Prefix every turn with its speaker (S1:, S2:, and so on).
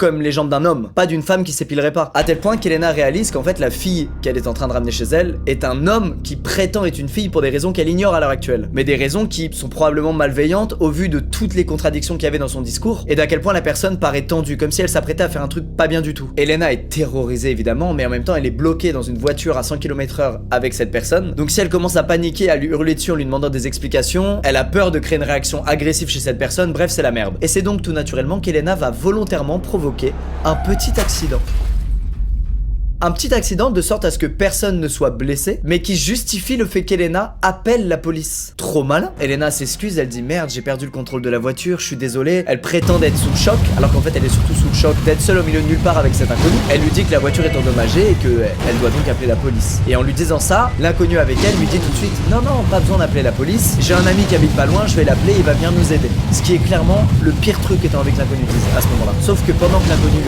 S1: comme les jambes d'un homme, pas d'une femme qui s'épilerait pas. À tel point qu'Elena réalise qu'en fait la fille qu'elle est en train de ramener chez elle est un homme qui prétend être une fille pour des raisons qu'elle ignore à l'heure actuelle. Mais des raisons qui sont probablement malveillantes au vu de toutes les contradictions qu'il y avait dans son discours et d'à quel point la personne paraît tendue, comme si elle s'apprêtait à faire un truc pas bien du tout. Elena est terrorisée évidemment, mais en même temps elle est bloquée dans une voiture à 100 km/h avec cette personne. Donc si elle commence à paniquer, à lui hurler dessus en lui demandant des explications, elle a peur de créer une réaction agressive chez cette personne, bref c'est la merde. Et c'est donc tout naturellement qu'Elena va volontairement provoquer un petit accident. Un petit accident de sorte à ce que personne ne soit blessé, mais qui justifie le fait qu'Elena appelle la police. Trop malin. Elena s'excuse, elle dit merde, j'ai perdu le contrôle de la voiture, je suis désolée. Elle prétend d'être sous le choc, alors qu'en fait elle est surtout sous le choc d'être seule au milieu de nulle part avec cet inconnu. Elle lui dit que la voiture est endommagée et qu'elle doit donc appeler la police. Et en lui disant ça, l'inconnu avec elle lui dit tout de suite non, pas besoin d'appeler la police, j'ai un ami qui habite pas loin, je vais l'appeler, il va venir nous aider. Ce qui est clairement le pire truc qu'étant avec l'inconnu à ce moment-là. Sauf que pendant que l'inconnu